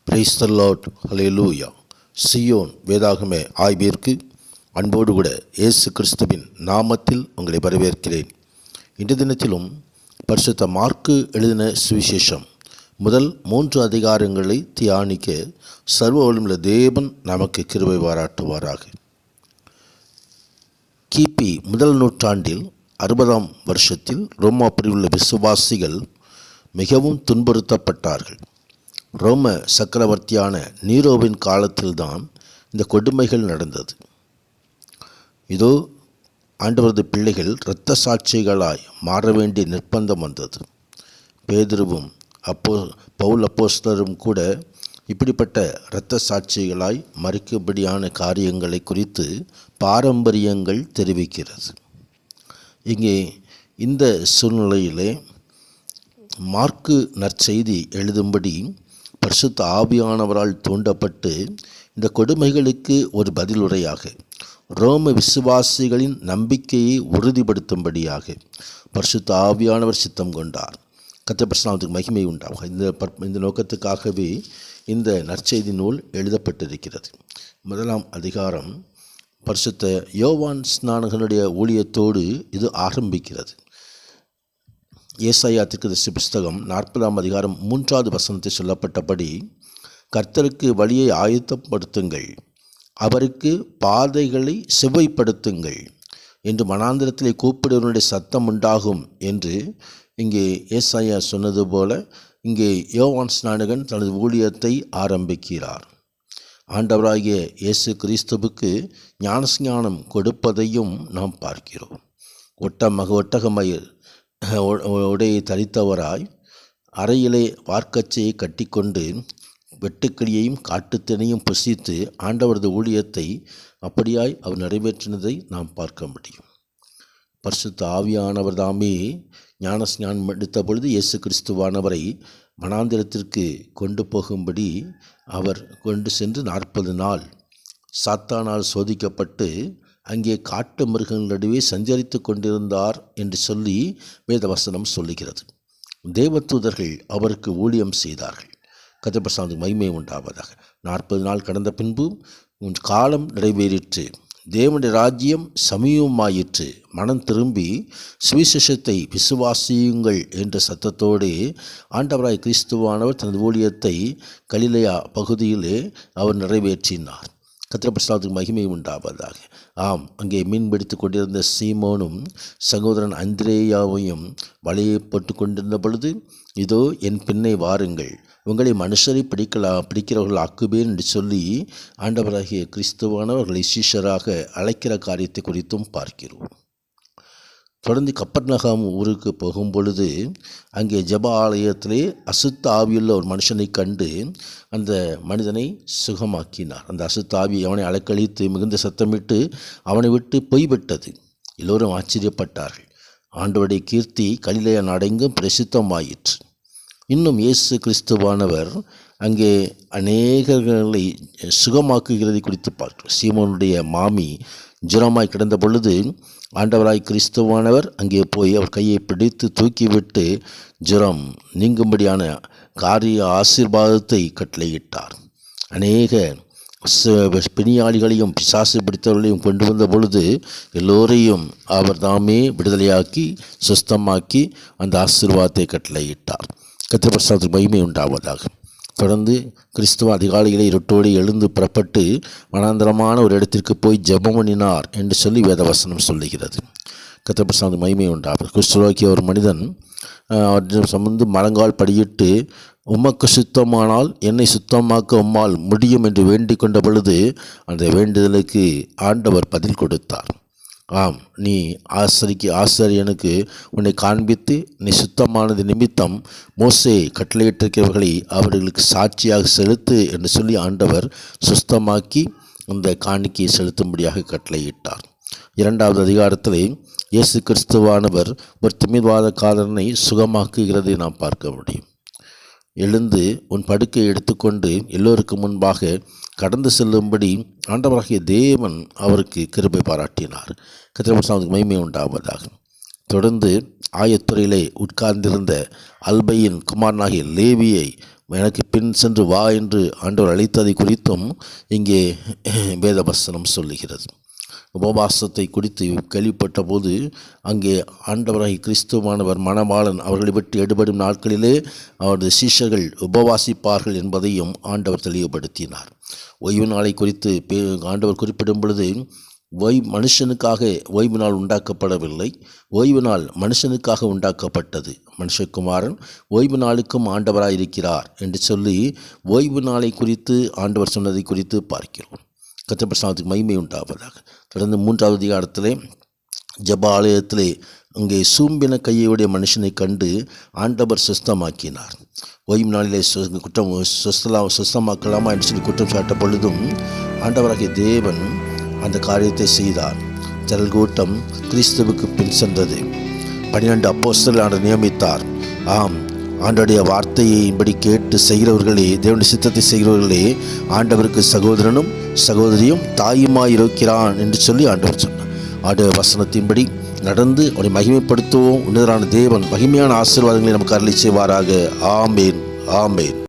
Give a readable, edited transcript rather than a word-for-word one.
Praise the Lord, hallelujah. Zion வேதாகம ஆய்விற்கு அன்போடு கூட இயேசு கிறிஸ்துவின் நாமத்தில் உங்களை வரவேற்கிறேன். இன்றைய தினத்திலும் பரிசுத்த மார்க்கு எழுதின சுவிசேஷம் முதல் 3 அதிகாரங்களை தியானிக்க சர்வ வல்லமையுள்ள தேவன் நமக்கு கிருபை பாராட்டுவாராக. கிபி 1 நூற்றாண்டில் 60ஆம் வருஷத்தில் ரோமாபுரியில் உள்ள விசுவாசிகள் மிகவும் துன்புறுத்தப்பட்டார்கள். ரோம சக்கரவர்த்தியான நீரோவின் காலத்தில்தான் இந்த கொடுமைகள் நடந்தது. இதோ ஆண்டவரது பிள்ளைகள் இரத்த சாட்சிகளாய் மாற வேண்டிய நிர்பந்தம் வந்தது. பேதுருவும் பவுல் அப்போஸ்தலரும் கூட இப்படிப்பட்ட இரத்த சாட்சிகளாய் மறிக்கும்படியான காரியங்களை குறித்து பாரம்பரியங்கள் தெரிவிக்கிறது. இங்கே இந்த சூழ்நிலையிலே மார்க்கு நற்செய்தி எழுதும்படி பரிசுத்த ஆவியானவரால் தூண்டப்பட்டு இந்த கொடுமைகளுக்கு ஒரு பதிலுரையாக ரோம விசுவாசிகளின் நம்பிக்கையை உறுதிப்படுத்தும்படியாக பரிசுத்த ஆவியானவர் சித்தம் கொண்டார். கர்த்தருடைய பரிசுத்த மகிமை உண்டாகும். இந்த நோக்கத்துக்காகவே இந்த நற்செய்தி நூல் எழுதப்பட்டிருக்கிறது. 1ஆம் அதிகாரம் பரிசுத்த யோவான் ஸ்நானகனுடைய ஊழியத்தோடு இது ஆரம்பிக்கிறது. ஏசாயா தீர்க்கதரிசி புஸ்தகம் 40ஆம் அதிகாரம் 3வது வசனத்தில் சொல்லப்பட்டபடி, கர்த்தருக்கு வழியை ஆயத்தப்படுத்துங்கள், அவருக்கு பாதைகளை செவ்வைப்படுத்துங்கள் என்று வனாந்திரத்திலே கூப்பிடுவனுடைய சத்தம் உண்டாகும் என்று இங்கே ஏசாயா சொன்னது போல இங்கே யோவான் ஸ்நானகன் தனது ஊழியத்தை ஆரம்பிக்கிறார். ஆண்டவராகிய இயேசு கிறிஸ்துவுக்கு ஞானஸ்நானம் கொடுப்பதையும் நாம் பார்க்கிறோம். ஒட்டகமயில் உடையை தரித்தவராய் அறையிலே வார்க்கச்சையை கட்டிக்கொண்டு வெட்டுக்கிளியையும் காட்டுத்தனையும் புசித்து ஆண்டவரது ஊழியத்தை அப்படியாய் அவர் நிறைவேற்றினதை நாம் பார்க்க முடியும். பரிசுத்த ஆவியானவர் தாமே ஞானஸ்நானம் எடுத்த பொழுது இயேசு கிறிஸ்துவானவரை வனாந்திரத்திற்கு கொண்டு போகும்படி அவர் கொண்டு சென்று 40 நாள் சாத்தானால் சோதிக்கப்பட்டு அங்கே காட்டு மிருகங்கள் நடுவே சஞ்சரித்து கொண்டிருந்தார் என்று சொல்லி வேதவசனம் சொல்லுகிறது. தேவதூதர்கள் அவருக்கு ஊழியம் செய்தார்கள். கர்த்தருடைய பரிசுத்த மகிமை உண்டாவதாக. 40 நாள் கடந்த பின்பு காலம் நிறைவேறிற்று, தேவனுடைய ராஜ்யம் சமீபமாயிற்று, மனம் திரும்பி சுவிசேஷத்தை விசுவாசியுங்கள் என்ற சத்தத்தோடு ஆண்டவராய் கிறிஸ்துவானவர் தனது ஊழியத்தை கலிலேயா பகுதியிலே அவர் நிறைவேற்றினார். கர்த்தருடைய பரிசுத்த மகிமை உண்டாவதாக. ஆம், அங்கே மீன் பிடித்து கொண்டிருந்த சீமோனும் சகோதரன் அந்திரேயாவையும் வலையை போட்டு கொண்டிருந்த பொழுது, இதோ என் பின்னே வாருங்கள், உங்களை மனுஷரை பிடிக்கிறவர்கள் ஆக்குவேன் என்று சொல்லி ஆண்டவராகிய கிறிஸ்துவானவர்களை சீஷராக அழைக்கிற காரியத்தை குறித்தும் பார்க்கிறோம். தொடர்ந்து கப்பர்நகாம் ஊருக்கு போகும் பொழுது அங்கே ஜெப ஆலயத்திலே அசுத்த ஆவியுள்ள ஒரு மனுஷனை கண்டு அந்த மனிதனை சுகமாக்கினார். அந்த அசுத்த ஆவி அவனை அலைக்கழித்து மிகுந்த சத்தமிட்டு அவனை விட்டு போய்விட்டது. எல்லோரும் ஆச்சரியப்பட்டார்கள். ஆண்டவருடைய கீர்த்தி கலிலேயா நாடெங்கும் பிரசித்தமாயிற்று. இன்னும் இயேசு கிறிஸ்துவானவர் அங்கே அநேகர்களை சுகமாக்குகிறதை குறித்து பார்க்கிறோம். சீமோனுடைய மாமி ஜுரமாய் கிடந்த பொழுது ஆண்டவராய் கிறிஸ்துவானவர் அங்கே போய் அவர் கையை பிடித்து தூக்கிவிட்டு ஜுரம் நீங்கும்படியான காரிய ஆசீர்வாதத்தை கட்டளையிட்டார். அநேக பிணியாளிகளையும் பிசாசு பிடித்தவர்களையும் கொண்டு வந்த பொழுது எல்லோரையும் அவர் தாமே விடுதலையாக்கி சுஸ்தமாக்கி அந்த ஆசீர்வாதத்தை கட்டளையிட்டார். கர்த்தருடைய பிரசன்னத்துக்கு மகிமை உண்டாவதாக. தொடர்ந்து கிறிஸ்துவ அதிகாலையிலே இருட்டோடு எழுந்து புறப்பட்டு வனாந்தரமான ஒரு இடத்திற்கு போய் ஜெபம் பண்ணினார் என்று சொல்லி வேதவசனம் சொல்லுகிறது. கர்த்தருடைய பிரசன்னத்துக்கு மகிமை உண்டாவது. கிறிஸ்துவாக்கிய ஒரு மனிதன் சமந்து மரங்கால் படியிட்டு உமக்கு சுத்தமானால் என்னை சுத்தமாக்க உம்மால் முடியும் என்று வேண்டிக் கொண்ட பொழுது அந்த வேண்டுதலுக்கு ஆண்டவர் பதில் கொடுத்தார். ஆம், நீ ஆசிரியனுக்கு உன்னை காண்பித்து நீ சுத்தமானது நிமித்தம் மோசே கட்டளையிட்டிருக்கிறவர்களை அவர்களுக்கு சாட்சியாக செலுத்து என்று சொல்லி ஆண்டவர் சுத்தமாக்கி அந்த காணிக்கையை செலுத்தும்படியாக கட்டளையிட்டார். 2வது அதிகாரத்திலே இயேசு கிறிஸ்துவானவர் ஒரு திமிர்வாதக்காரனை சுகமாக்குகிறதை நாம் பார்க்க முடியும். எழுந்து உன் படுக்கையை எடுத்துக்கொண்டு எல்லோருக்கும் முன்பாக கடந்து செல்லும்படி ஆண்டவராகிய தேவன் அவருக்கு கிருபை பாராட்டினார். கர்த்தருக்கு மகிமை உண்டாவதாக. தொடர்ந்து ஆயத்துறையிலே உட்கார்ந்திருந்த அல்பையின் குமாரனாகிய லேவியை எனக்கு பின் சென்று வா என்று ஆண்டவர் அழைத்ததை குறித்தும் இங்கே வேதவசனம் சொல்லுகிறது. உபவாசத்தை குறித்து கேள்விப்பட்ட போது அங்கே ஆண்டவராகி கிறிஸ்துவானவர் மணவாளன் அவர்களை விட்டு எடுபடும் நாட்களிலே அவரது சீஷர்கள் உபவாசிப்பார்கள் என்பதையும் ஆண்டவர் தெளிவுபடுத்தினார். ஓய்வு நாளை குறித்து ஆண்டவர் குறிப்பிடும் பொழுது மனுஷனுக்காக ஓய்வு நாள் உண்டாக்கப்படவில்லை, ஓய்வு நாள் மனுஷனுக்காக உண்டாக்கப்பட்டது. மனுஷகுமாரன் ஓய்வு நாளுக்கும் ஆண்டவராயிருக்கிறார் என்று சொல்லி ஓய்வு நாளை குறித்து ஆண்டவர் சொன்னதை குறித்து பார்க்கிறோம். கர்த்தருடைய பிரசன்னத்துக்கு மகிமை உண்டாவதாக. தொடர்ந்து 3வது அதிகாரத்திலே ஜெப ஆலயத்திலே அங்கே சூம்பின கையுடைய மனுஷனை கண்டு ஆண்டவர் சுஸ்தமாக்கினார். ஓய்வு நாளிலே குற்றம் சுஸ்தமாக்கலாமா என்று சொல்லி குற்றம் சாட்ட பொழுதும் ஆண்டவராகிய தேவன் அந்த காரியத்தை செய்தார். ஜனல் கூட்டம் கிறிஸ்துவுக்கு பின் சென்றது. 12 அப்போஸ்தலரை நியமித்தார். ஆம், ஆண்டவருடைய வார்த்தையின்படி கேட்டு செய்கிறவர்களே, தேவனுடைய சித்தத்தை செய்கிறவர்களே ஆண்டவருக்கு சகோதரனும் சகோதரியும் தாயுமாயிருக்கிறான் என்று சொல்லி ஆண்டவர் சொன்னார். ஆண்டவர் வசனத்தின்படி நடந்து அவரை மகிமைப்படுத்துவோம். உன்னதரான தேவன் மகிமையான ஆசீர்வாதங்களை நமக்கு அருளி செய்வாராக. ஆமேன், ஆமேன்.